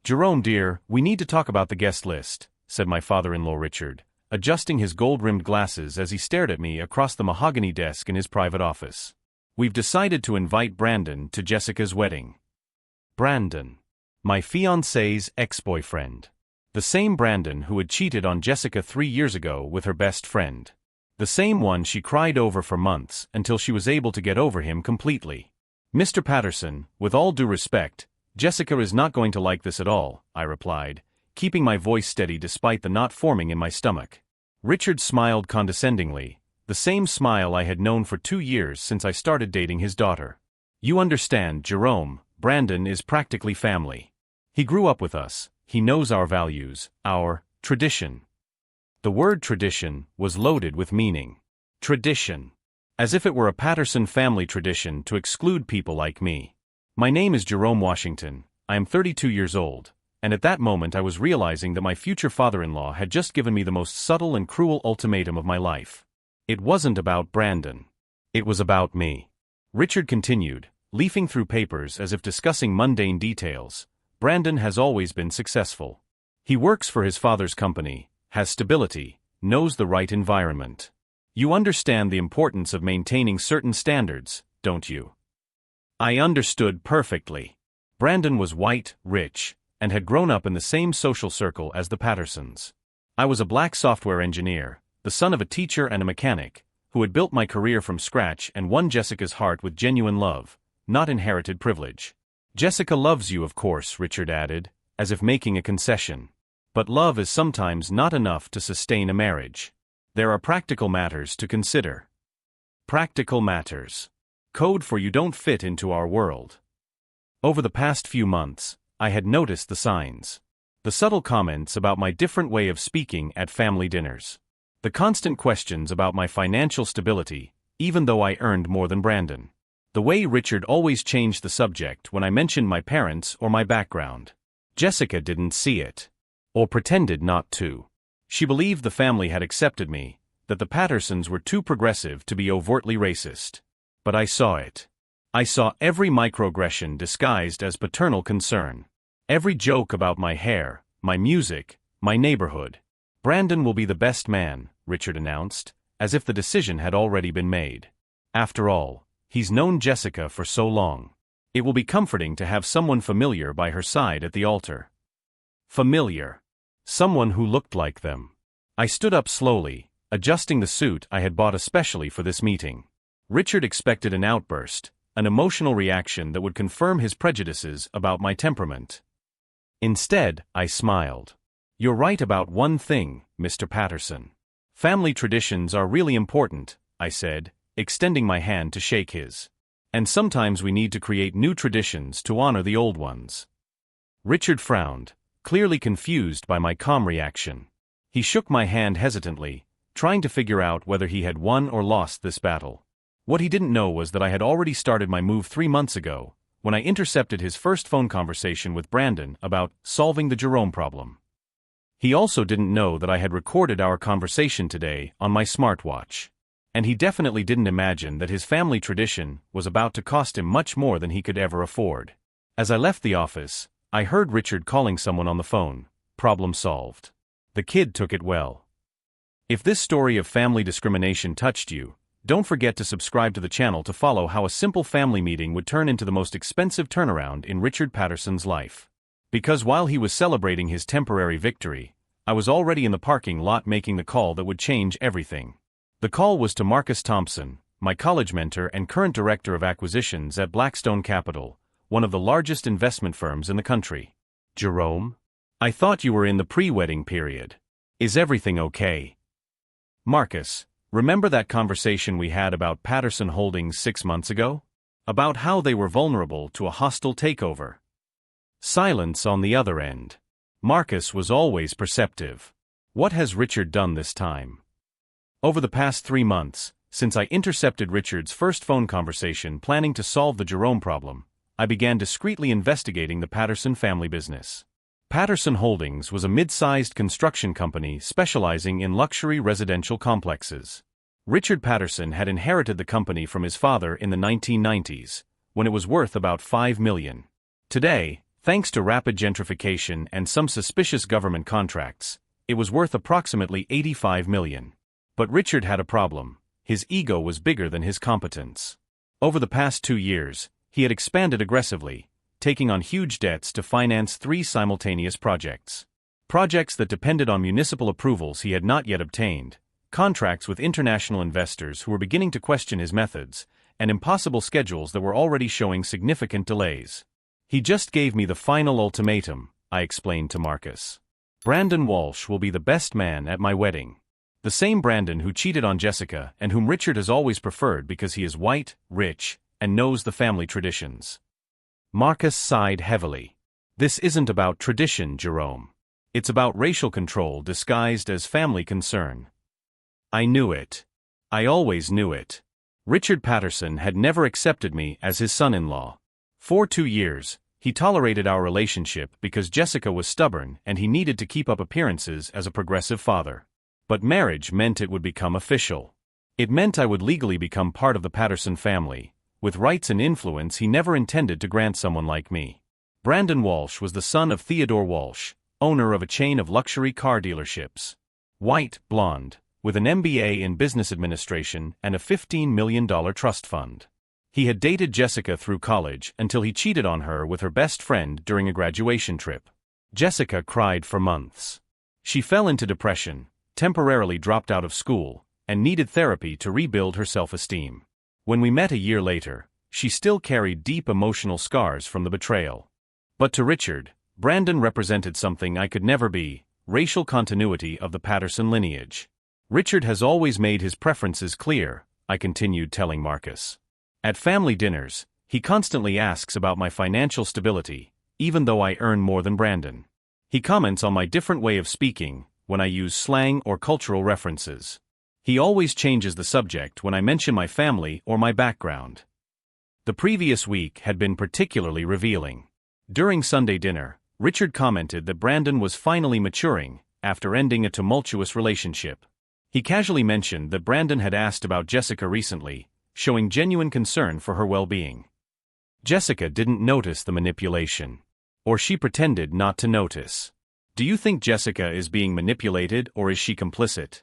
"Jerome dear, we need to talk about the guest list," said my father-in-law Richard, adjusting his gold-rimmed glasses as he stared at me across the mahogany desk in his private office. "We've decided to invite Brandon to Jessica's wedding." Brandon. My fiancé's ex-boyfriend. The same Brandon who had cheated on Jessica 3 years ago with her best friend. The same one she cried over for months until she was able to get over him completely. "Mr. Patterson, with all due respect, Jessica is not going to like this at all," I replied, keeping my voice steady despite the knot forming in my stomach. Richard smiled condescendingly, the same smile I had known for 2 years since I started dating his daughter. "You understand, Jerome, Brandon is practically family. He grew up with us, he knows our values, our tradition." The word tradition was loaded with meaning. Tradition. As if it were a Patterson family tradition to exclude people like me. "My name is Jerome Washington, I am 32 years old, and at that moment I was realizing that my future father-in-law had just given me the most subtle and cruel ultimatum of my life. It wasn't about Brandon. It was about me." Richard continued, leafing through papers as if discussing mundane details. "Brandon has always been successful. He works for his father's company, has stability, knows the right environment. You understand the importance of maintaining certain standards, don't you?" I understood perfectly. Brandon was white, rich, and had grown up in the same social circle as the Pattersons. I was a black software engineer, the son of a teacher and a mechanic, who had built my career from scratch and won Jessica's heart with genuine love, not inherited privilege. "Jessica loves you, of course," Richard added, as if making a concession. "But love is sometimes not enough to sustain a marriage. There are practical matters to consider." Practical matters. Code for you don't fit into our world. Over the past few months, I had noticed the signs. The subtle comments about my different way of speaking at family dinners. The constant questions about my financial stability, even though I earned more than Brandon. The way Richard always changed the subject when I mentioned my parents or my background. Jessica didn't see it. Or pretended not to. She believed the family had accepted me, that the Pattersons were too progressive to be overtly racist. But I saw it. I saw every microaggression disguised as paternal concern. Every joke about my hair, my music, my neighborhood. "Brandon will be the best man," Richard announced, as if the decision had already been made. "After all, he's known Jessica for so long. It will be comforting to have someone familiar by her side at the altar." Familiar. Someone who looked like them. I stood up slowly, adjusting the suit I had bought especially for this meeting. Richard expected an outburst, an emotional reaction that would confirm his prejudices about my temperament. Instead, I smiled. "You're right about one thing, Mr. Patterson. Family traditions are really important," I said, extending my hand to shake his. "And sometimes we need to create new traditions to honor the old ones." Richard frowned, clearly confused by my calm reaction. He shook my hand hesitantly, trying to figure out whether he had won or lost this battle. What he didn't know was that I had already started my move 3 months ago, when I intercepted his first phone conversation with Brandon about solving the Jerome problem. He also didn't know that I had recorded our conversation today on my smartwatch. And he definitely didn't imagine that his family tradition was about to cost him much more than he could ever afford. As I left the office, I heard Richard calling someone on the phone. Problem solved. The kid took it well. If this story of family discrimination touched you, don't forget to subscribe to the channel to follow how a simple family meeting would turn into the most expensive turnaround in Richard Patterson's life. Because while he was celebrating his temporary victory, I was already in the parking lot making the call that would change everything. The call was to Marcus Thompson, my college mentor and current director of acquisitions at Blackstone Capital, one of the largest investment firms in the country. "Jerome? I thought you were in the pre-wedding period. Is everything okay?" "Marcus, remember that conversation we had about Patterson Holdings 6 months ago? About how they were vulnerable to a hostile takeover?" Silence on the other end. Marcus was always perceptive. What has Richard done this time? Over the past 3 months, since I intercepted Richard's first phone conversation planning to solve the Jerome problem, I began discreetly investigating the Patterson family business. Patterson Holdings was a mid-sized construction company specializing in luxury residential complexes. Richard Patterson had inherited the company from his father in the 1990s, when it was worth about $5 million. Today, Thanks to rapid gentrification and some suspicious government contracts, it was worth approximately $85 million. But Richard had a problem. His ego was bigger than his competence. Over the past 2 years, he had expanded aggressively, taking on huge debts to finance 3 simultaneous projects. Projects that depended on municipal approvals he had not yet obtained, contracts with international investors who were beginning to question his methods, and impossible schedules that were already showing significant delays. He just gave me the final ultimatum, I explained to Marcus. Brandon Walsh will be the best man at my wedding. The same Brandon who cheated on Jessica and whom Richard has always preferred because he is white, rich, and knows the family traditions. Marcus sighed heavily. This isn't about tradition, Jerome. It's about racial control disguised as family concern. I knew it. I always knew it. Richard Patterson had never accepted me as his son-in-law. For 2 years, he tolerated our relationship because Jessica was stubborn and he needed to keep up appearances as a progressive father. But marriage meant it would become official. It meant I would legally become part of the Patterson family, with rights and influence he never intended to grant someone like me. Brandon Walsh was the son of Theodore Walsh, owner of a chain of luxury car dealerships. White, blonde, with an MBA in business administration and a $15 million trust fund. He had dated Jessica through college until he cheated on her with her best friend during a graduation trip. Jessica cried for months. She fell into depression, temporarily dropped out of school, and needed therapy to rebuild her self-esteem. When we met a year later, she still carried deep emotional scars from the betrayal. But to Richard, Brandon represented something I could never be: racial continuity of the Patterson lineage. Richard has always made his preferences clear, I continued telling Marcus. At family dinners, he constantly asks about my financial stability, even though I earn more than Brandon. He comments on my different way of speaking, when I use slang or cultural references. He always changes the subject when I mention my family or my background. The previous week had been particularly revealing. During Sunday dinner, Richard commented that Brandon was finally maturing, after ending a tumultuous relationship. He casually mentioned that Brandon had asked about Jessica recently, showing genuine concern for her well-being. Jessica didn't notice the manipulation. Or she pretended not to notice. Do you think Jessica is being manipulated or is she complicit?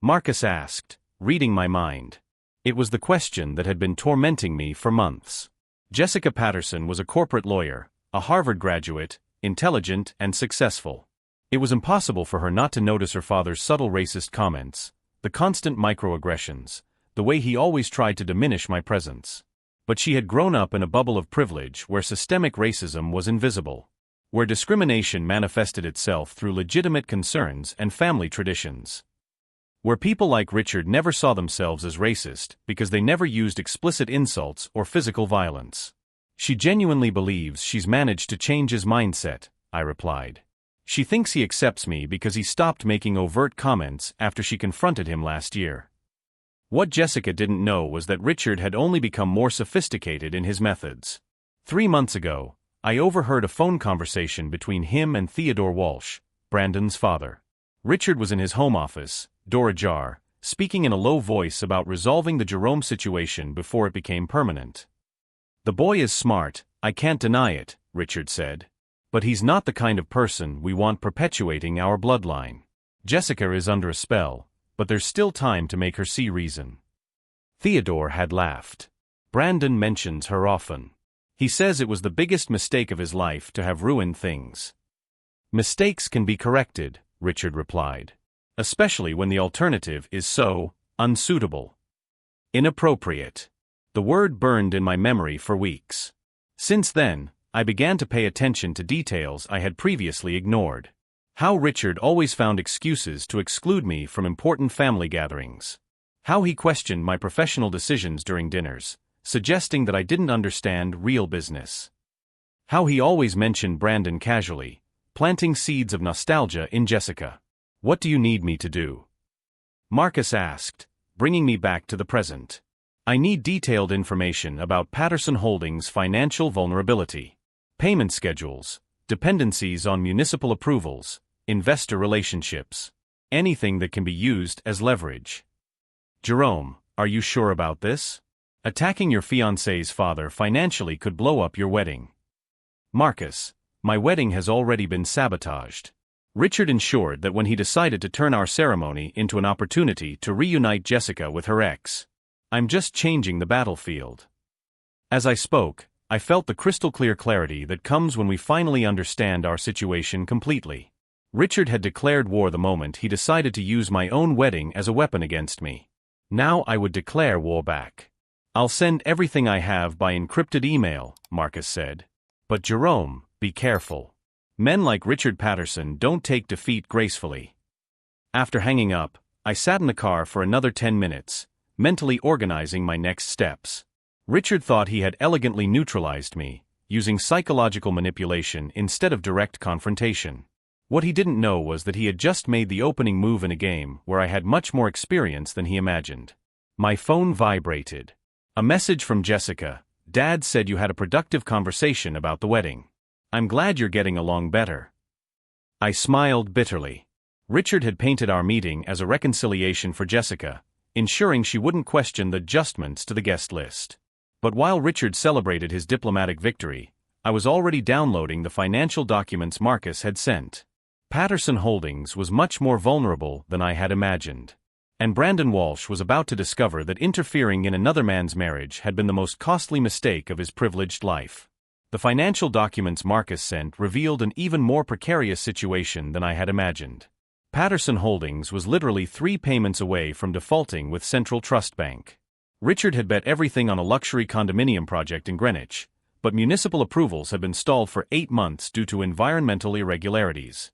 Marcus asked, reading my mind. It was the question that had been tormenting me for months. Jessica Patterson was a corporate lawyer, a Harvard graduate, intelligent and successful. It was impossible for her not to notice her father's subtle racist comments, the constant microaggressions, the way he always tried to diminish my presence. But she had grown up in a bubble of privilege where systemic racism was invisible, where discrimination manifested itself through legitimate concerns and family traditions, where people like Richard never saw themselves as racist because they never used explicit insults or physical violence. She genuinely believes she's managed to change his mindset, I replied. She thinks he accepts me because he stopped making overt comments after she confronted him last year. What Jessica didn't know was that Richard had only become more sophisticated in his methods. 3 months ago, I overheard a phone conversation between him and Theodore Walsh, Brandon's father. Richard was in his home office, door ajar, speaking in a low voice about resolving the Jerome situation before it became permanent. The boy is smart, I can't deny it, Richard said. But he's not the kind of person we want perpetuating our bloodline. Jessica is under a spell, but there's still time to make her see reason. Theodore had laughed. Brandon mentions her often. He says it was the biggest mistake of his life to have ruined things. Mistakes can be corrected, Richard replied. Especially when the alternative is so unsuitable. Inappropriate. The word burned in my memory for weeks. Since then, I began to pay attention to details I had previously ignored. How Richard always found excuses to exclude me from important family gatherings. How he questioned my professional decisions during dinners, suggesting that I didn't understand real business. How he always mentioned Brandon casually, planting seeds of nostalgia in Jessica. What do you need me to do? Marcus asked, bringing me back to the present. I need detailed information about Patterson Holdings' financial vulnerability, payment schedules, dependencies on municipal approvals, investor relationships, anything that can be used as leverage. Jerome, are you sure about this? Attacking your fiancé's father financially could blow up your wedding. Marcus, my wedding has already been sabotaged. Richard ensured that when he decided to turn our ceremony into an opportunity to reunite Jessica with her ex. I'm just changing the battlefield. As I spoke, I felt the crystal-clear clarity that comes when we finally understand our situation completely. Richard had declared war the moment he decided to use my own wedding as a weapon against me. Now I would declare war back. I'll send everything I have by encrypted email, Marcus said. But Jerome, be careful. Men like Richard Patterson don't take defeat gracefully. After hanging up, I sat in the car for another 10 minutes, mentally organizing my next steps. Richard thought he had elegantly neutralized me, using psychological manipulation instead of direct confrontation. What he didn't know was that he had just made the opening move in a game where I had much more experience than he imagined. My phone vibrated. A message from Jessica. Dad said you had a productive conversation about the wedding. I'm glad you're getting along better. I smiled bitterly. Richard had painted our meeting as a reconciliation for Jessica, ensuring she wouldn't question the adjustments to the guest list. But while Richard celebrated his diplomatic victory, I was already downloading the financial documents Marcus had sent. Patterson Holdings was much more vulnerable than I had imagined. And Brandon Walsh was about to discover that interfering in another man's marriage had been the most costly mistake of his privileged life. The financial documents Marcus sent revealed an even more precarious situation than I had imagined. Patterson Holdings was literally 3 payments away from defaulting with Central Trust Bank. Richard had bet everything on a luxury condominium project in Greenwich, but municipal approvals had been stalled for 8 months due to environmental irregularities.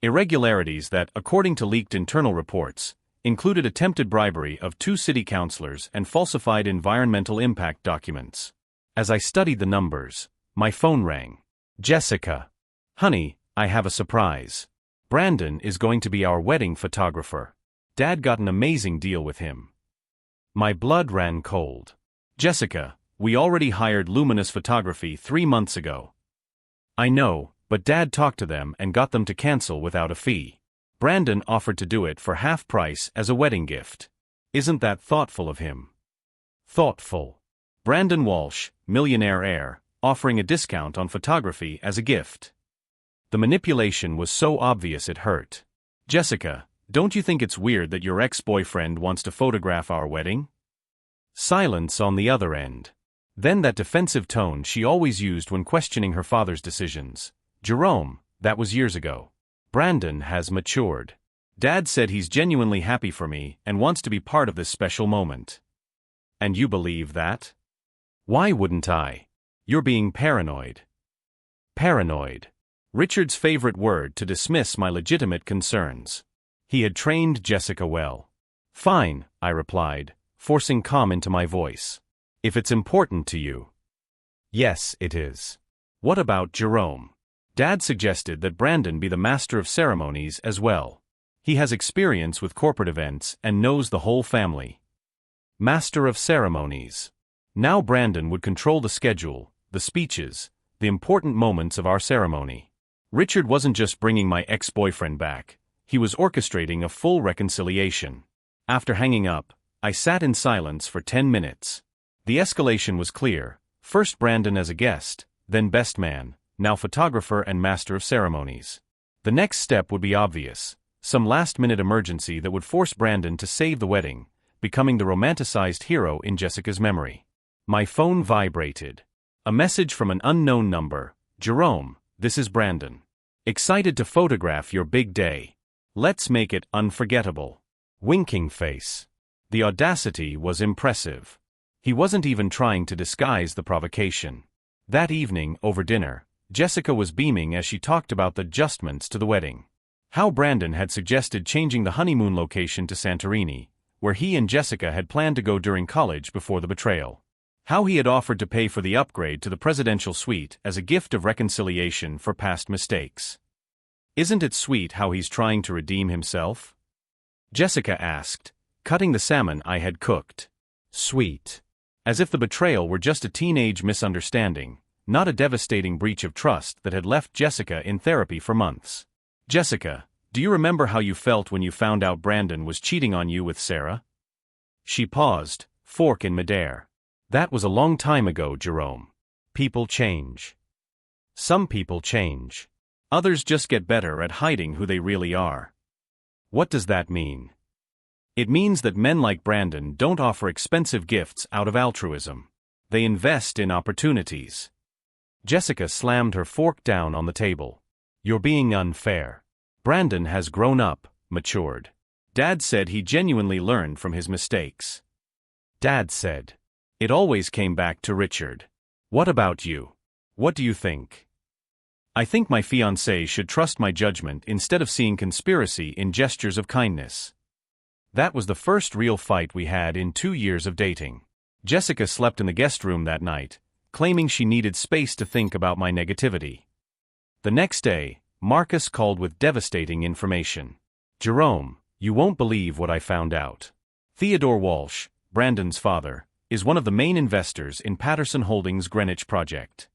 Irregularities that, according to leaked internal reports, included attempted bribery of 2 city councilors and falsified environmental impact documents. As I studied the numbers, my phone rang. Jessica. Honey, I have a surprise. Brandon is going to be our wedding photographer. Dad got an amazing deal with him. My blood ran cold. Jessica, we already hired Luminous Photography 3 months ago. I know, but Dad talked to them and got them to cancel without a fee. Brandon offered to do it for half price as a wedding gift. Isn't that thoughtful of him? Thoughtful. Brandon Walsh, millionaire heir, offering a discount on photography as a gift. The manipulation was so obvious it hurt. Jessica, don't you think it's weird that your ex-boyfriend wants to photograph our wedding? Silence on the other end. Then that defensive tone she always used when questioning her father's decisions. Jerome, that was years ago. Brandon has matured. Dad said he's genuinely happy for me and wants to be part of this special moment. And you believe that? Why wouldn't I? You're being paranoid. Paranoid. Richard's favorite word to dismiss my legitimate concerns. He had trained Jessica well. Fine, I replied, forcing calm into my voice. If it's important to you. Yes, it is. What about Jerome? Dad suggested that Brandon be the master of ceremonies as well. He has experience with corporate events and knows the whole family. Master of ceremonies. Now Brandon would control the schedule, the speeches, the important moments of our ceremony. Richard wasn't just bringing my ex-boyfriend back, he was orchestrating a full reconciliation. After hanging up, I sat in silence for 10 minutes. The escalation was clear, first Brandon as a guest, then best man, now photographer and master of ceremonies. The next step would be obvious, some last-minute emergency that would force Brandon to save the wedding, becoming the romanticized hero in Jessica's memory. My phone vibrated. A message from an unknown number. Jerome, this is Brandon. Excited to photograph your big day. Let's make it unforgettable. Winking face. The audacity was impressive. He wasn't even trying to disguise the provocation. That evening, over dinner, Jessica was beaming as she talked about the adjustments to the wedding. How Brandon had suggested changing the honeymoon location to Santorini, where he and Jessica had planned to go during college before the betrayal. How he had offered to pay for the upgrade to the presidential suite as a gift of reconciliation for past mistakes. Isn't it sweet how he's trying to redeem himself? Jessica asked, cutting the salmon I had cooked. Sweet. As if the betrayal were just a teenage misunderstanding, not a devastating breach of trust that had left Jessica in therapy for months. Jessica, do you remember how you felt when you found out Brandon was cheating on you with Sarah? She paused, fork in midair. That was a long time ago, Jerome. People change. Some people change. Others just get better at hiding who they really are. What does that mean? It means that men like Brandon don't offer expensive gifts out of altruism. They invest in opportunities. Jessica slammed her fork down on the table. You're being unfair. Brandon has grown up, matured. Dad said he genuinely learned from his mistakes. Dad said. It always came back to Richard. What about you? What do you think? I think my fiancé should trust my judgment instead of seeing conspiracy in gestures of kindness. That was the first real fight we had in 2 years of dating. Jessica slept in the guest room that night, claiming she needed space to think about my negativity. The next day, Marcus called with devastating information. Jerome, you won't believe what I found out. Theodore Walsh, Brandon's father, is one of the main investors in Patterson Holdings' Greenwich project.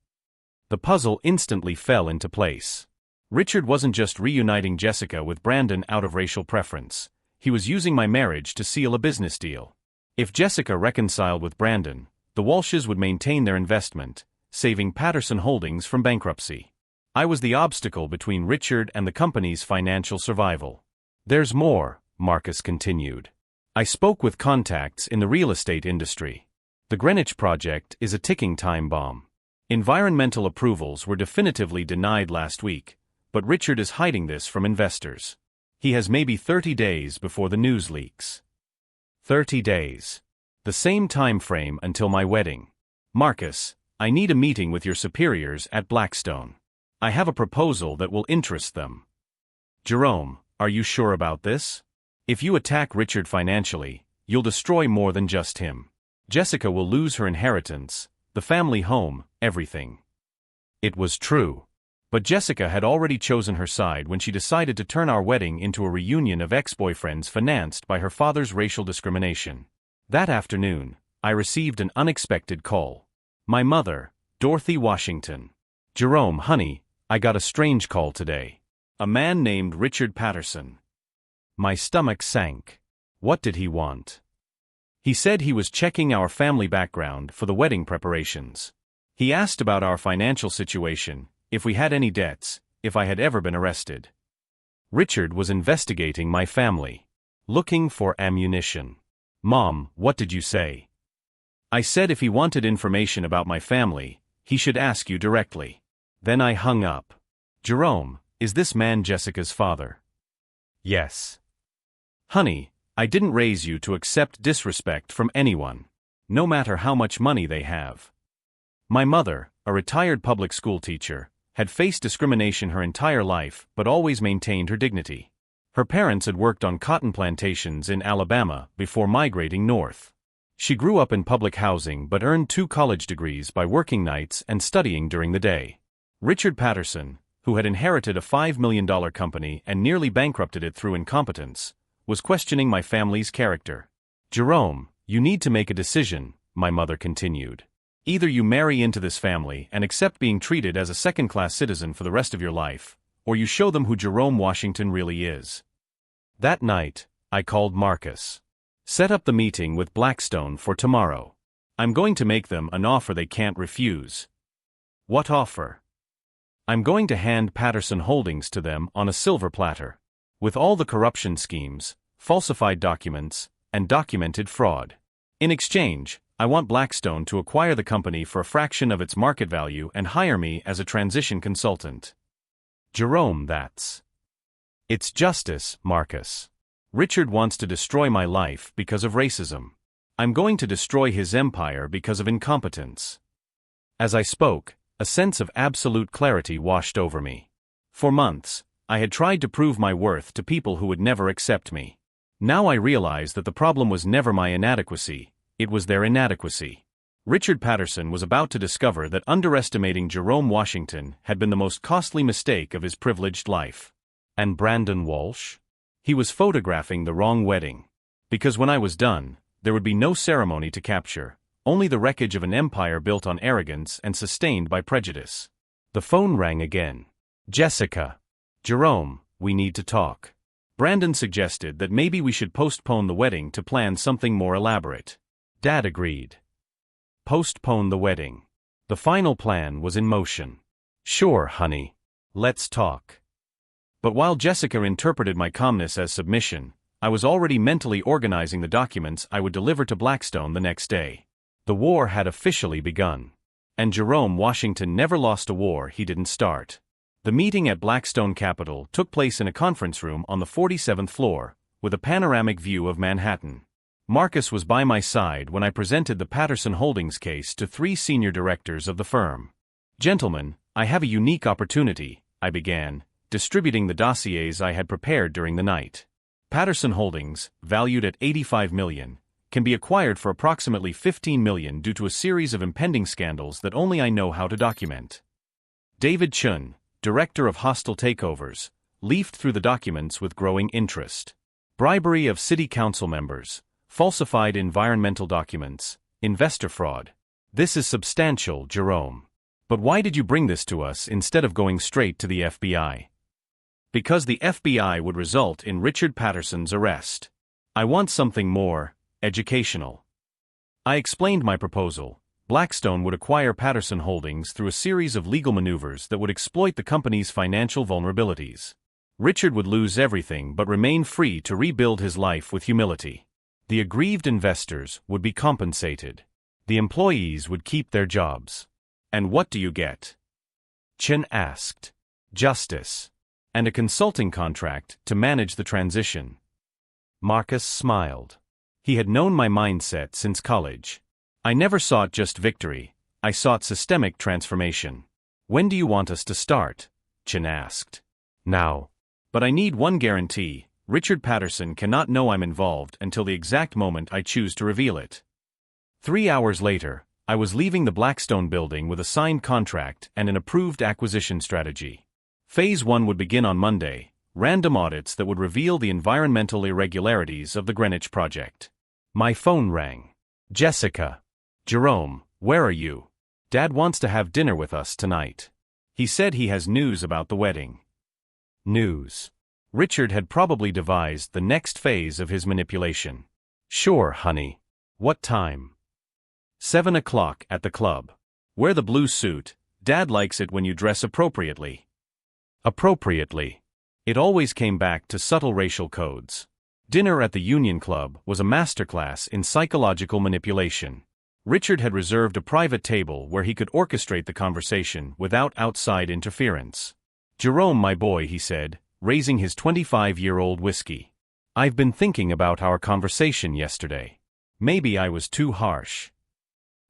The puzzle instantly fell into place. Richard wasn't just reuniting Jessica with Brandon out of racial preference. He was using my marriage to seal a business deal. If Jessica reconciled with Brandon, the Walshes would maintain their investment, saving Patterson Holdings from bankruptcy. I was the obstacle between Richard and the company's financial survival. There's more, Marcus continued. I spoke with contacts in the real estate industry. The Greenwich project is a ticking time bomb. Environmental approvals were definitively denied last week, but Richard is hiding this from investors. He has maybe 30 days before the news leaks. 30 days. The same time frame until my wedding. Marcus, I need a meeting with your superiors at Blackstone. I have a proposal that will interest them. Jerome, are you sure about this? If you attack Richard financially, you'll destroy more than just him. Jessica will lose her inheritance, the family home, everything. It was true. But Jessica had already chosen her side when she decided to turn our wedding into a reunion of ex-boyfriends financed by her father's racial discrimination. That afternoon, I received an unexpected call. My mother, Dorothy Washington. Jerome, honey, I got a strange call today. A man named Richard Patterson. My stomach sank. What did he want? He said he was checking our family background for the wedding preparations. He asked about our financial situation, if we had any debts, if I had ever been arrested. Richard was investigating my family. Looking for ammunition. Mom, what did you say? I said if he wanted information about my family, he should ask you directly. Then I hung up. Jerome, is this man Jessica's father? Yes. Honey, I didn't raise you to accept disrespect from anyone, no matter how much money they have. My mother, a retired public school teacher, had faced discrimination her entire life but always maintained her dignity. Her parents had worked on cotton plantations in Alabama before migrating north. She grew up in public housing but earned 2 college degrees by working nights and studying during the day. Richard Patterson, who had inherited a $5 million company and nearly bankrupted it through incompetence, was questioning my family's character. Jerome, you need to make a decision, my mother continued. Either you marry into this family and accept being treated as a second-class citizen for the rest of your life, or you show them who Jerome Washington really is. That night, I called Marcus. Set up the meeting with Blackstone for tomorrow. I'm going to make them an offer they can't refuse. What offer? I'm going to hand Patterson Holdings to them on a silver platter, with all the corruption schemes, falsified documents, and documented fraud. In exchange, I want Blackstone to acquire the company for a fraction of its market value and hire me as a transition consultant. Jerome, it's justice, Marcus. Richard wants to destroy my life because of racism. I'm going to destroy his empire because of incompetence. As I spoke, a sense of absolute clarity washed over me. For months, I had tried to prove my worth to people who would never accept me. Now I realize that the problem was never my inadequacy, it was their inadequacy. Richard Patterson was about to discover that underestimating Jerome Washington had been the most costly mistake of his privileged life. And Brandon Walsh? He was photographing the wrong wedding. Because when I was done, there would be no ceremony to capture, only the wreckage of an empire built on arrogance and sustained by prejudice. The phone rang again. Jessica. Jerome, we need to talk. Brandon suggested that maybe we should postpone the wedding to plan something more elaborate. Dad agreed. Postpone the wedding. The final plan was in motion. Sure, honey. Let's talk. But while Jessica interpreted my calmness as submission, I was already mentally organizing the documents I would deliver to Blackstone the next day. The war had officially begun. And Jerome Washington never lost a war he didn't start. The meeting at Blackstone Capital took place in a conference room on the 47th floor, with a panoramic view of Manhattan. Marcus was by my side when I presented the Patterson Holdings case to 3 senior directors of the firm. Gentlemen, I have a unique opportunity, I began, distributing the dossiers I had prepared during the night. Patterson Holdings, valued at $85 million, can be acquired for approximately $15 million due to a series of impending scandals that only I know how to document. David Chun, director of hostile takeovers, leafed through the documents with growing interest. Bribery of city council members, falsified environmental documents, investor fraud. This is substantial, Jerome. But why did you bring this to us instead of going straight to the FBI? Because the FBI would result in Richard Patterson's arrest. I want something more educational. I explained my proposal. Blackstone would acquire Patterson Holdings through a series of legal maneuvers that would exploit the company's financial vulnerabilities. Richard would lose everything but remain free to rebuild his life with humility. The aggrieved investors would be compensated. The employees would keep their jobs. And what do you get? Chen asked. Justice. And a consulting contract to manage the transition. Marcus smiled. He had known my mindset since college. I never sought just victory, I sought systemic transformation. When do you want us to start? Chen asked. Now. But I need one guarantee. Richard Patterson cannot know I'm involved until the exact moment I choose to reveal it. 3 hours later, I was leaving the Blackstone building with a signed contract and an approved acquisition strategy. Phase 1 would begin on Monday, random audits that would reveal the environmental irregularities of the Greenwich project. My phone rang. Jessica. Jerome, where are you? Dad wants to have dinner with us tonight. He said he has news about the wedding. News. Richard had probably devised the next phase of his manipulation. Sure, honey. What time? 7 o'clock at the club. Wear the blue suit. Dad likes it when you dress appropriately. Appropriately. It always came back to subtle racial codes. Dinner at the Union Club was a masterclass in psychological manipulation. Richard had reserved a private table where he could orchestrate the conversation without outside interference. Jerome, my boy, he said, raising his 25-year-old whiskey. I've been thinking about our conversation yesterday. Maybe I was too harsh.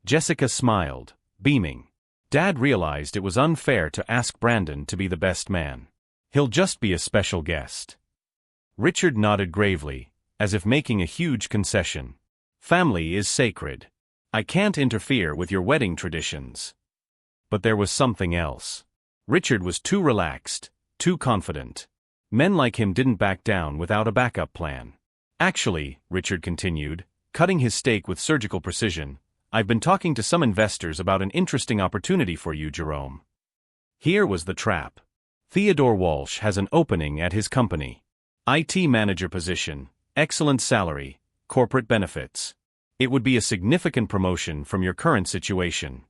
Jessica smiled, beaming. Dad realized it was unfair to ask Brandon to be the best man. He'll just be a special guest. Richard nodded gravely, as if making a huge concession. Family is sacred. I can't interfere with your wedding traditions. But there was something else. Richard was too relaxed, too confident. Men like him didn't back down without a backup plan. Actually, Richard continued, cutting his steak with surgical precision, I've been talking to some investors about an interesting opportunity for you, Jerome. Here was the trap. Theodore Walsh has an opening at his company. IT manager position, excellent salary, corporate benefits. It would be a significant promotion from your current situation.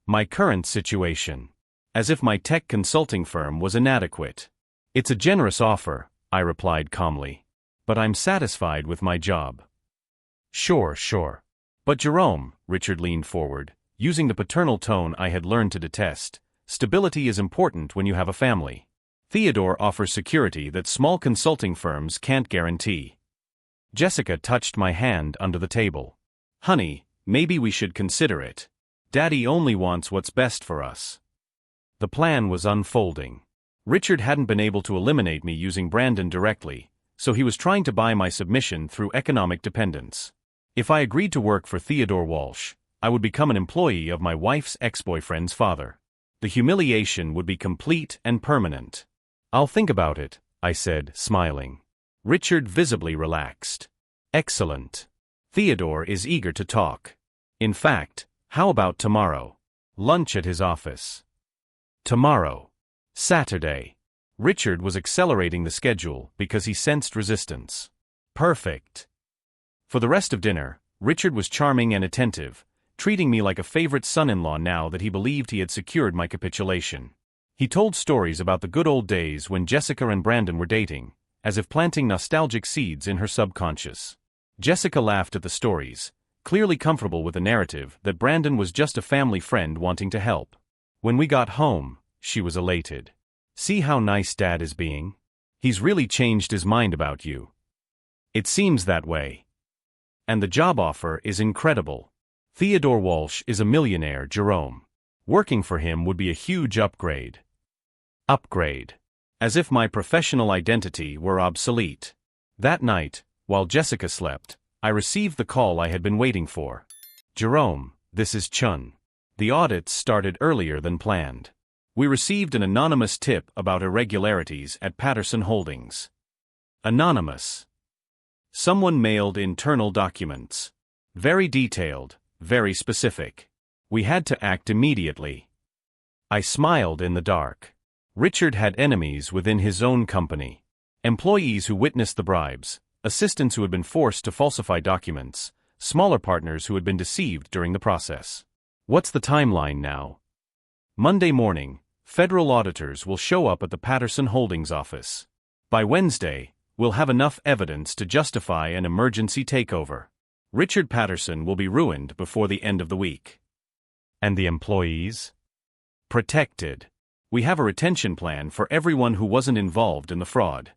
My current situation. As if my tech consulting firm was inadequate. It's a generous offer, I replied calmly. But I'm satisfied with my job. Sure. But Jerome, Richard leaned forward, using the paternal tone I had learned to detest, stability is important when you have a family. Theodore offers security that small consulting firms can't guarantee. Jessica touched my hand under the table. Honey, maybe we should consider it. Daddy only wants what's best for us. The plan was unfolding. Richard hadn't been able to eliminate me using Brandon directly, so he was trying to buy my submission through economic dependence. If I agreed to work for Theodore Walsh, I would become an employee of my wife's ex-boyfriend's father. The humiliation would be complete and permanent. I'll think about it, I said, smiling. Richard visibly relaxed. Excellent. Theodore is eager to talk. In fact, how about tomorrow? Lunch at his office. Tomorrow. Saturday. Richard was accelerating the schedule because he sensed resistance. Perfect. For the rest of dinner, Richard was charming and attentive, treating me like a favorite son-in-law now that he believed he had secured my capitulation. He told stories about the good old days when Jessica and Brandon were dating, as if planting nostalgic seeds in her subconscious. Jessica laughed at the stories, clearly comfortable with the narrative that Brandon was just a family friend wanting to help. When we got home, she was elated. "See how nice Dad is being? He's really changed his mind about you." "It seems that way. And the job offer is incredible. Theodore Walsh is a millionaire, Jerome. Working for him would be a huge upgrade." Upgrade. As if my professional identity were obsolete. That night, while Jessica slept, I received the call I had been waiting for. "Jerome, this is Chun. The audit started earlier than planned. We received an anonymous tip about irregularities at Patterson Holdings." Anonymous. Someone mailed internal documents. Very detailed, very specific. We had to act immediately. I smiled in the dark. Richard had enemies within his own company. Employees who witnessed the bribes, assistants who had been forced to falsify documents, smaller partners who had been deceived during the process. What's the timeline now? Monday morning, federal auditors will show up at the Patterson Holdings office. By Wednesday, we'll have enough evidence to justify an emergency takeover. Richard Patterson will be ruined before the end of the week. And the employees? Protected. We have a retention plan for everyone who wasn't involved in the fraud.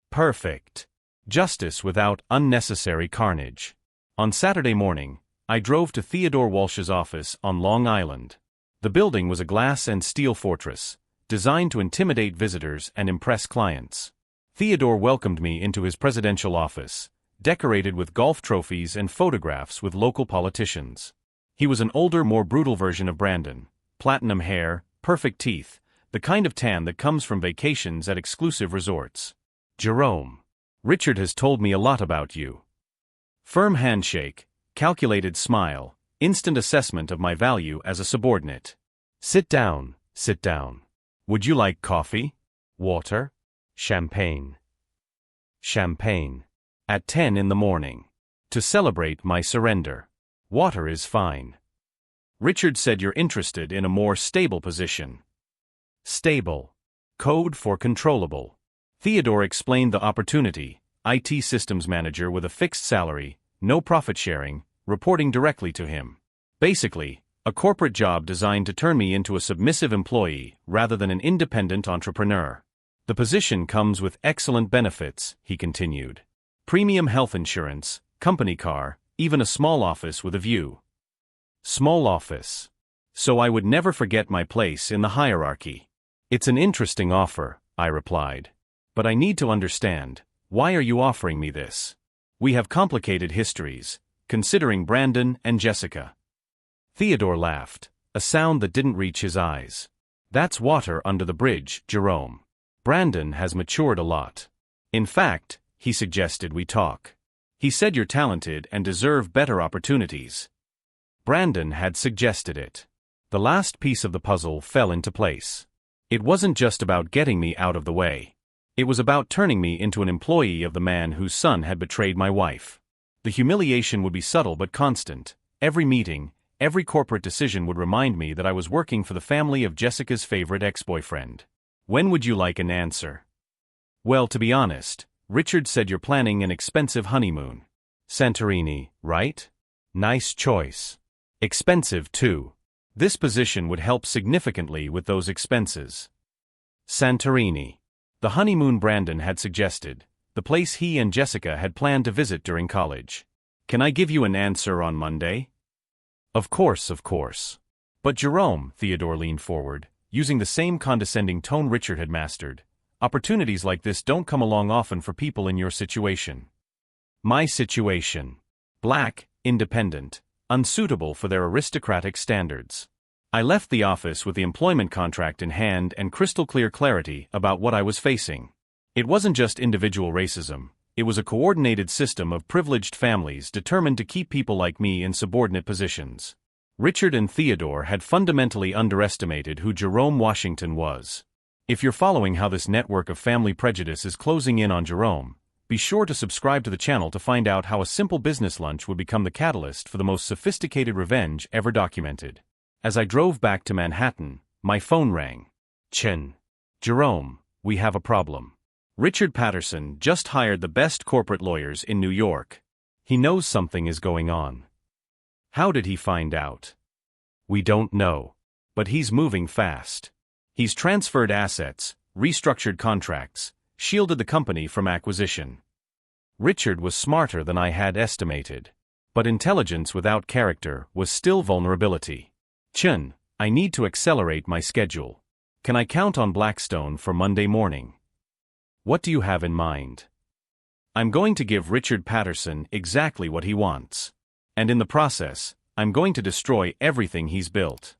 Perfect. Justice without unnecessary carnage. On Saturday morning, I drove to Theodore Walsh's office on Long Island. The building was a glass and steel fortress, designed to intimidate visitors and impress clients. Theodore welcomed me into his presidential office, decorated with golf trophies and photographs with local politicians. He was an older, more brutal version of Brandon. Platinum hair, perfect teeth, the kind of tan that comes from vacations at exclusive resorts. "Jerome, Richard has told me a lot about you." Firm handshake, calculated smile, instant assessment of my value as a subordinate. Sit down, sit down. Would you like coffee? Water? Champagne? Champagne. At 10 in the morning. To celebrate my surrender. Water is fine. Richard said you're interested in a more stable position. Stable. Code for controllable. Theodore explained the opportunity: IT systems manager with a fixed salary, no profit sharing, reporting directly to him. Basically, a corporate job designed to turn me into a submissive employee rather than an independent entrepreneur. The position comes with excellent benefits, he continued. Premium health insurance, company car, even a small office with a view. Small office. So I would never forget my place in the hierarchy. It's an interesting offer, I replied. But I need to understand, why are you offering me this? We have complicated histories, considering Brandon and Jessica. Theodore laughed, a sound that didn't reach his eyes. That's water under the bridge, Jerome. Brandon has matured a lot. In fact, he suggested we talk. He said you're talented and deserve better opportunities. Brandon had suggested it. The last piece of the puzzle fell into place. It wasn't just about getting me out of the way. It was about turning me into an employee of the man whose son had betrayed my wife. The humiliation would be subtle but constant. Every meeting, every corporate decision would remind me that I was working for the family of Jessica's favorite ex-boyfriend. When would you like an answer? Well, to be honest, Richard said you're planning an expensive honeymoon. Santorini, right? Nice choice. Expensive, too. This position would help significantly with those expenses. Santorini. The honeymoon Brandon had suggested, the place he and Jessica had planned to visit during college. Can I give you an answer on Monday? Of course, of course. But Jerome, Theodore leaned forward, using the same condescending tone Richard had mastered. Opportunities like this don't come along often for people in your situation. My situation. Black, independent, unsuitable for their aristocratic standards. I left the office with the employment contract in hand and crystal-clear clarity about what I was facing. It wasn't just individual racism, it was a coordinated system of privileged families determined to keep people like me in subordinate positions. Richard and Theodore had fundamentally underestimated who Jerome Washington was. If you're following how this network of family prejudice is closing in on Jerome, be sure to subscribe to the channel to find out how a simple business lunch would become the catalyst for the most sophisticated revenge ever documented. As I drove back to Manhattan, my phone rang. Chen. Jerome, we have a problem. Richard Patterson just hired the best corporate lawyers in New York. He knows something is going on. How did he find out? We don't know. But he's moving fast. He's transferred assets, restructured contracts, shielded the company from acquisition. Richard was smarter than I had estimated. But intelligence without character was still vulnerability. Chen, I need to accelerate my schedule. Can I count on Blackstone for Monday morning? What do you have in mind? I'm going to give Richard Patterson exactly what he wants. And in the process, I'm going to destroy everything he's built.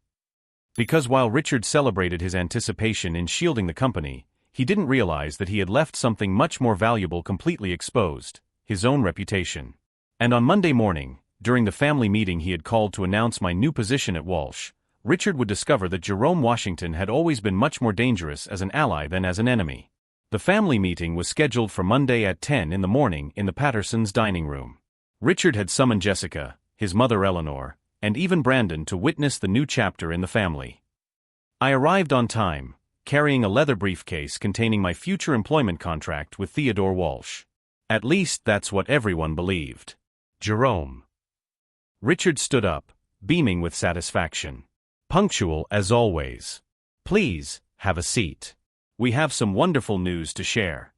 Because while Richard celebrated his anticipation in shielding the company, he didn't realize that he had left something much more valuable completely exposed: his own reputation. And on Monday morning, during the family meeting he had called to announce my new position at Walsh, Richard would discover that Jerome Washington had always been much more dangerous as an ally than as an enemy. The family meeting was scheduled for Monday at 10 in the morning in the Pattersons' dining room. Richard had summoned Jessica, his mother Eleanor, and even Brandon to witness the new chapter in the family. I arrived on time, carrying a leather briefcase containing my future employment contract with Theodore Walsh. At least that's what everyone believed. Jerome. Richard stood up, beaming with satisfaction. Punctual as always. Please, have a seat. We have some wonderful news to share.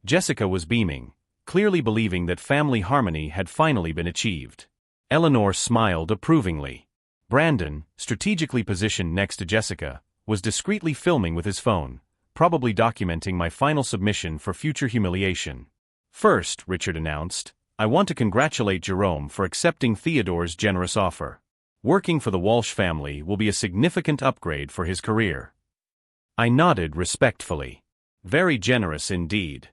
Jessica was beaming, clearly believing that family harmony had finally been achieved. Eleanor smiled approvingly. Brandon, strategically positioned next to Jessica, was discreetly filming with his phone, probably documenting my final submission for future humiliation. First, Richard announced, I want to congratulate Jerome for accepting Theodore's generous offer. Working for the Walsh family will be a significant upgrade for his career. I nodded respectfully. Very generous indeed.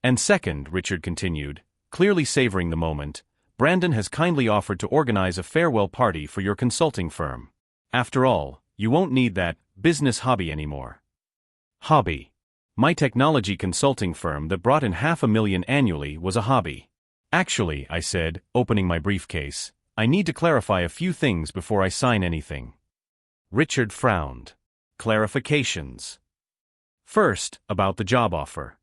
And second, Richard continued, clearly savoring the moment, Brandon has kindly offered to organize a farewell party for your consulting firm. After all, you won't need that business hobby anymore. Hobby. My technology consulting firm that brought in $500,000 annually was a hobby. Actually, I said, opening my briefcase, I need to clarify a few things before I sign anything. Richard frowned. Clarifications. First, about the job offer.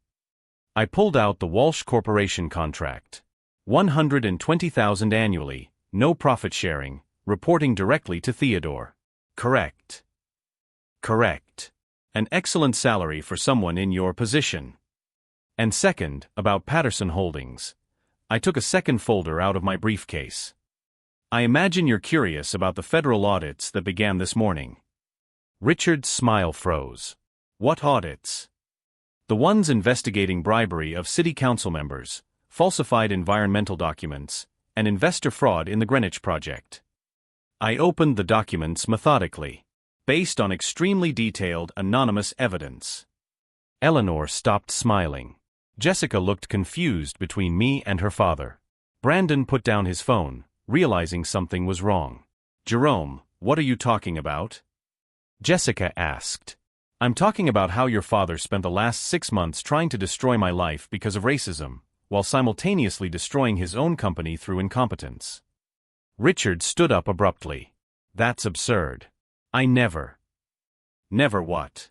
I pulled out the Walsh Corporation contract. $120,000 annually, no profit sharing, reporting directly to Theodore. Correct. Correct. An excellent salary for someone in your position. And second, about Patterson Holdings. I took a second folder out of my briefcase. I imagine you're curious about the federal audits that began this morning. Richard's smile froze. What audits? The ones investigating bribery of city council members, falsified environmental documents, and investor fraud in the Greenwich Project. I opened the documents methodically, based on extremely detailed anonymous evidence. Eleanor stopped smiling. Jessica looked confused between me and her father. Brandon put down his phone, realizing something was wrong. Jerome, what are you talking about? Jessica asked. I'm talking about how your father spent the last 6 months trying to destroy my life because of racism, while simultaneously destroying his own company through incompetence. Richard stood up abruptly. That's absurd. I never. Never what?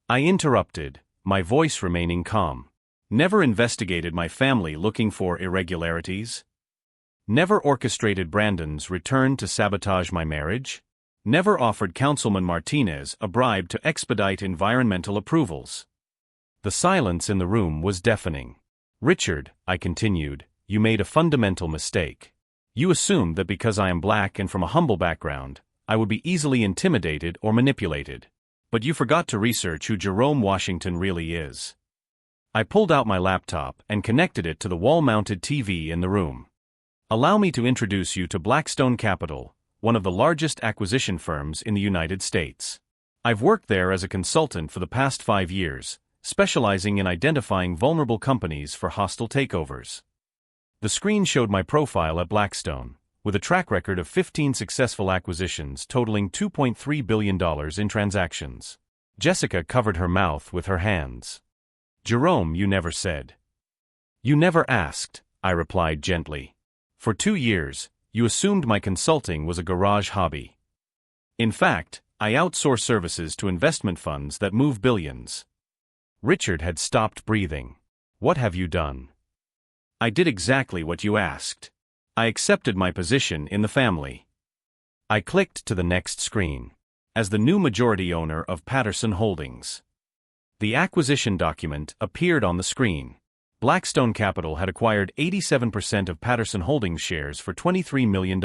I interrupted, my voice remaining calm. Never investigated my family looking for irregularities? Never orchestrated Brandon's return to sabotage my marriage? Never offered Councilman Martinez a bribe to expedite environmental approvals? The silence in the room was deafening. Richard, I continued, you made a fundamental mistake. You assumed that because I am black and from a humble background, I would be easily intimidated or manipulated. But you forgot to research who Jerome Washington really is. I pulled out my laptop and connected it to the wall-mounted TV in the room. Allow me to introduce you to Blackstone Capital, one of the largest acquisition firms in the United States. I've worked there as a consultant for the past 5 years, specializing in identifying vulnerable companies for hostile takeovers. The screen showed my profile at Blackstone, with a track record of 15 successful acquisitions totaling $2.3 billion in transactions. Jessica covered her mouth with her hands. Jerome, you never said. You never asked, I replied gently. For 2 years, you assumed my consulting was a garage hobby. In fact, I outsource services to investment funds that move billions. Richard had stopped breathing. What have you done? I did exactly what you asked. I accepted my position in the family. I clicked to the next screen. As the new majority owner of Patterson Holdings. The acquisition document appeared on the screen. Blackstone Capital had acquired 87% of Patterson Holdings shares for $23 million,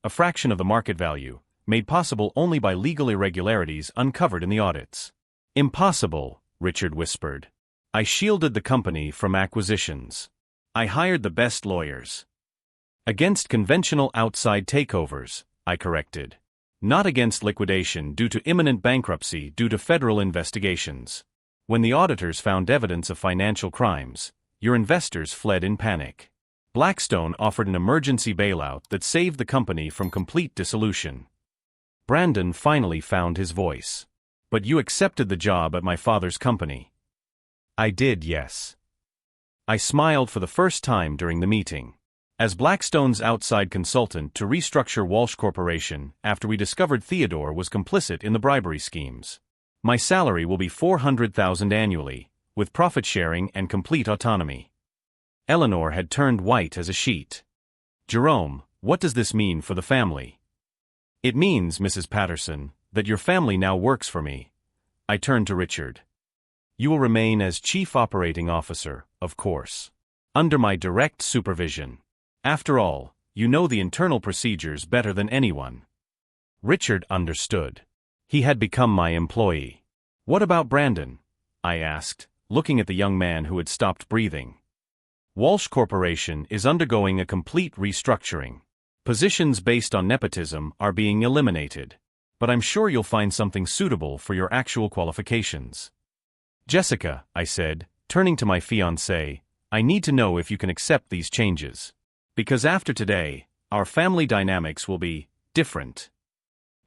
a fraction of the market value, made possible only by legal irregularities uncovered in the audits. Impossible, Richard whispered. I shielded the company from acquisitions. I hired the best lawyers. Against conventional outside takeovers, I corrected. Not against liquidation due to imminent bankruptcy due to federal investigations. When the auditors found evidence of financial crimes, your investors fled in panic. Blackstone offered an emergency bailout that saved the company from complete dissolution. Brandon finally found his voice. But you accepted the job at my father's company. I did, yes. I smiled for the first time during the meeting. As Blackstone's outside consultant to restructure Walsh Corporation after we discovered Theodore was complicit in the bribery schemes. My salary will be $400,000 annually, with profit sharing and complete autonomy. Eleanor had turned white as a sheet. Jerome, what does this mean for the family? It means, Mrs. Patterson, that your family now works for me. I turned to Richard. You will remain as Chief Operating Officer, of course. Under my direct supervision. After all, you know the internal procedures better than anyone. Richard understood. He had become my employee. What about Brandon? I asked, looking at the young man who had stopped breathing. Walsh Corporation is undergoing a complete restructuring. Positions based on nepotism are being eliminated. But I'm sure you'll find something suitable for your actual qualifications. Jessica, I said, turning to my fiancée, I need to know if you can accept these changes. Because after today, our family dynamics will be different.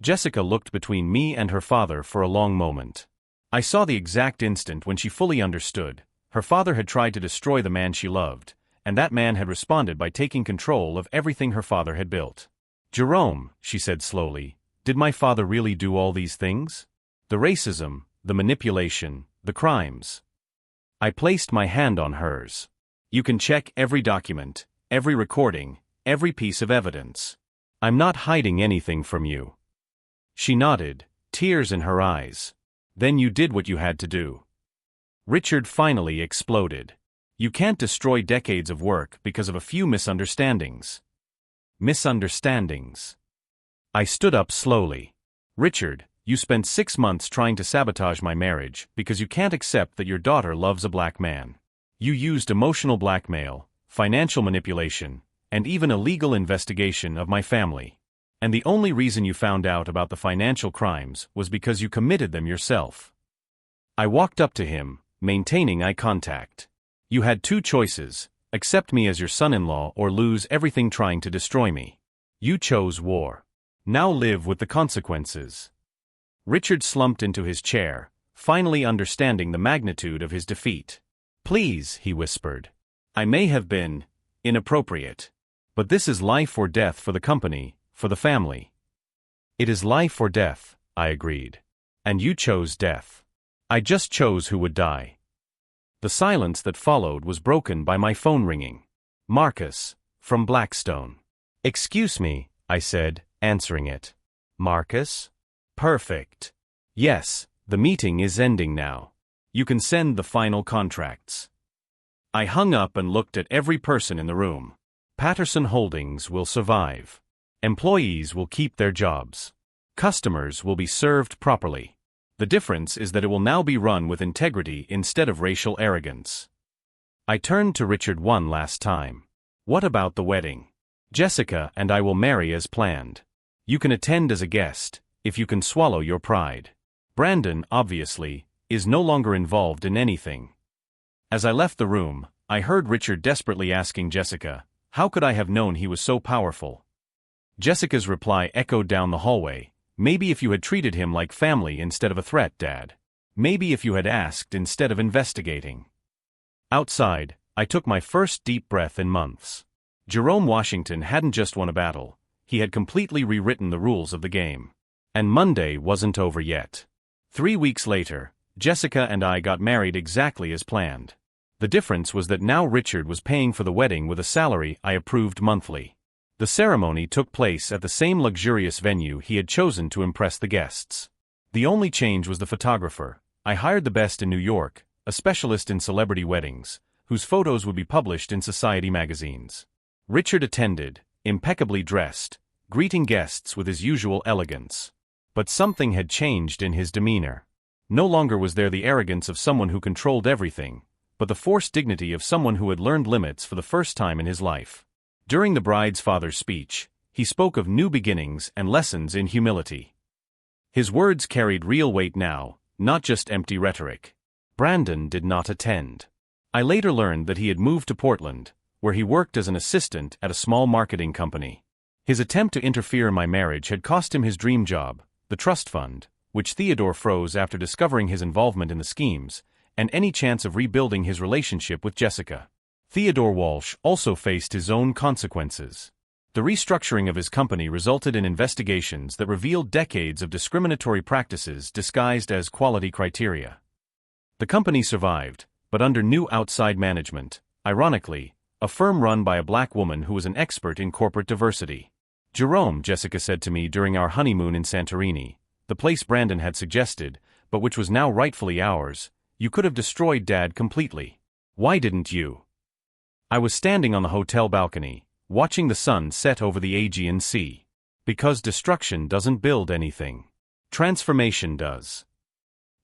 Jessica looked between me and her father for a long moment. I saw the exact instant when she fully understood. Her father had tried to destroy the man she loved, and that man had responded by taking control of everything her father had built. Jerome, she said slowly, did my father really do all these things? The racism, the manipulation, the crimes. I placed my hand on hers. You can check every document, every recording, every piece of evidence. I'm not hiding anything from you. She nodded, tears in her eyes. Then you did what you had to do. Richard finally exploded. You can't destroy decades of work because of a few misunderstandings. Misunderstandings. I stood up slowly. Richard, you spent 6 months trying to sabotage my marriage because you can't accept that your daughter loves a black man. You used emotional blackmail, financial manipulation, and even a legal investigation of my family. And the only reason you found out about the financial crimes was because you committed them yourself. I walked up to him, maintaining eye contact. You had 2 choices, accept me as your son-in-law or lose everything trying to destroy me. You chose war. Now live with the consequences. Richard slumped into his chair, finally understanding the magnitude of his defeat. Please, he whispered. I may have been inappropriate. But this is life or death for the company, for the family. It is life or death, I agreed. And you chose death. I just chose who would die. The silence that followed was broken by my phone ringing. Marcus, from Blackstone. Excuse me, I said, answering it. Marcus? Perfect. Yes, the meeting is ending now. You can send the final contracts. I hung up and looked at every person in the room. Patterson Holdings will survive. Employees will keep their jobs. Customers will be served properly. The difference is that it will now be run with integrity instead of racial arrogance. I turned to Richard one last time. What about the wedding? Jessica and I will marry as planned. You can attend as a guest, if you can swallow your pride. Brandon, obviously, is no longer involved in anything. As I left the room, I heard Richard desperately asking Jessica, how could I have known he was so powerful? Jessica's reply echoed down the hallway, maybe if you had treated him like family instead of a threat, Dad. Maybe if you had asked instead of investigating. Outside, I took my first deep breath in months. Jerome Washington hadn't just won a battle, he had completely rewritten the rules of the game. And Monday wasn't over yet. 3 weeks later, Jessica and I got married exactly as planned. The difference was that now Richard was paying for the wedding with a salary I approved monthly. The ceremony took place at the same luxurious venue he had chosen to impress the guests. The only change was the photographer. I hired the best in New York, a specialist in celebrity weddings, whose photos would be published in society magazines. Richard attended, impeccably dressed, greeting guests with his usual elegance. But something had changed in his demeanor. No longer was there the arrogance of someone who controlled everything, but the forced dignity of someone who had learned limits for the first time in his life. During the bride's father's speech, he spoke of new beginnings and lessons in humility. His words carried real weight now, not just empty rhetoric. Brandon did not attend. I later learned that he had moved to Portland, where he worked as an assistant at a small marketing company. His attempt to interfere in my marriage had cost him his dream job, the trust fund, which Theodore froze after discovering his involvement in the schemes, and any chance of rebuilding his relationship with Jessica. Theodore Walsh also faced his own consequences. The restructuring of his company resulted in investigations that revealed decades of discriminatory practices disguised as quality criteria. The company survived, but under new outside management, ironically, a firm run by a black woman who was an expert in corporate diversity. Jerome, Jessica said to me during our honeymoon in Santorini, the place Brandon had suggested, but which was now rightfully ours, you could have destroyed Dad completely. Why didn't you? I was standing on the hotel balcony, watching the sun set over the Aegean Sea. Because destruction doesn't build anything. Transformation does.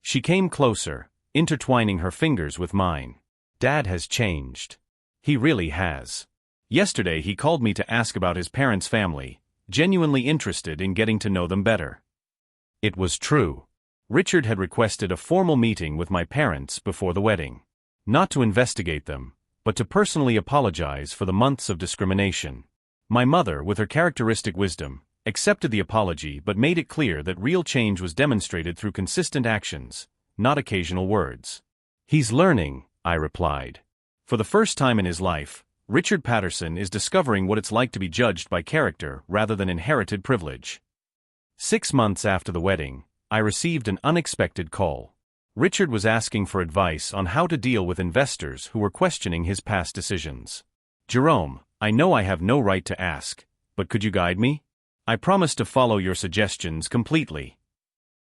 She came closer, intertwining her fingers with mine. Dad has changed. He really has. Yesterday he called me to ask about his parents' family, genuinely interested in getting to know them better. It was true. Richard had requested a formal meeting with my parents before the wedding. Not to investigate them, but to personally apologize for the months of discrimination. My mother, with her characteristic wisdom, accepted the apology but made it clear that real change was demonstrated through consistent actions, not occasional words. He's learning, I replied. For the first time in his life, Richard Patterson is discovering what it's like to be judged by character rather than inherited privilege. 6 months after the wedding, I received an unexpected call. Richard was asking for advice on how to deal with investors who were questioning his past decisions. Jerome, I know I have no right to ask, but could you guide me? I promise to follow your suggestions completely.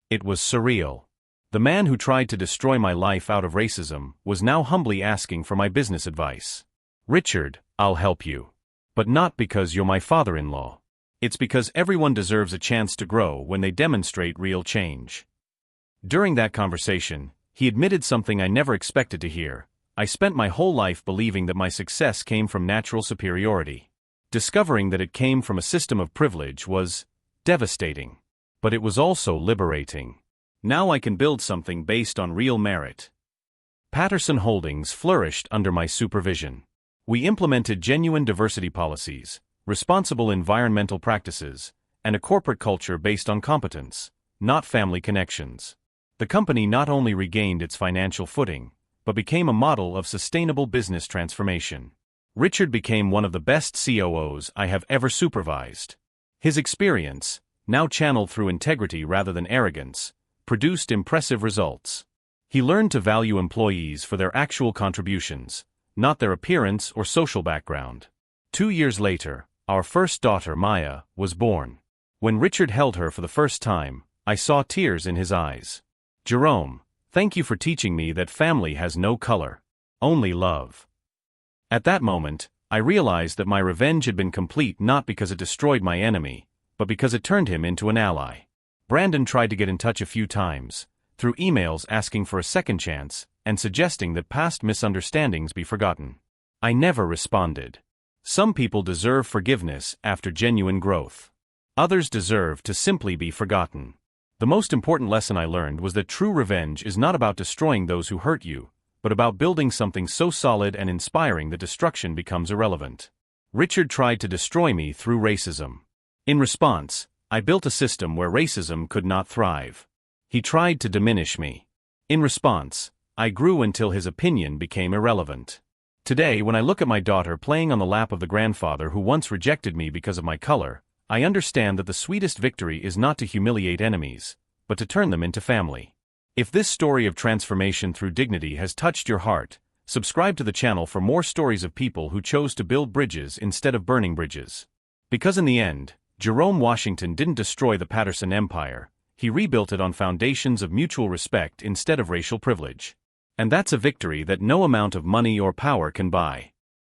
It was surreal. The man who tried to destroy my life out of racism was now humbly asking for my business advice. Richard, I'll help you. But not because you're my father-in-law. It's because everyone deserves a chance to grow when they demonstrate real change. During that conversation, he admitted something I never expected to hear. I spent my whole life believing that my success came from natural superiority. Discovering that it came from a system of privilege was devastating. But it was also liberating. Now I can build something based on real merit. Patterson Holdings flourished under my supervision. We implemented genuine diversity policies, responsible environmental practices, and a corporate culture based on competence, not family connections. The company not only regained its financial footing, but became a model of sustainable business transformation. Richard became one of the best COOs I have ever supervised. His experience, now channeled through integrity rather than arrogance, produced impressive results. He learned to value employees for their actual contributions, not their appearance or social background. 2 years later, our first daughter, Maya, was born. When Richard held her for the first time, I saw tears in his eyes. Jerome, thank you for teaching me that family has no color, only love. At that moment, I realized that my revenge had been complete not because it destroyed my enemy, but because it turned him into an ally. Brandon tried to get in touch a few times, through emails asking for a second chance and suggesting that past misunderstandings be forgotten. I never responded. Some people deserve forgiveness after genuine growth. Others deserve to simply be forgotten. The most important lesson I learned was that true revenge is not about destroying those who hurt you, but about building something so solid and inspiring that destruction becomes irrelevant. Richard tried to destroy me through racism. In response, I built a system where racism could not thrive. He tried to diminish me. In response, I grew until his opinion became irrelevant. Today, when I look at my daughter playing on the lap of the grandfather who once rejected me because of my color, I understand that the sweetest victory is not to humiliate enemies, but to turn them into family. If this story of transformation through dignity has touched your heart, subscribe to the channel for more stories of people who chose to build bridges instead of burning bridges. Because in the end, Jerome Washington didn't destroy the Patterson Empire, he rebuilt it on foundations of mutual respect instead of racial privilege. And that's a victory that no amount of money or power can buy.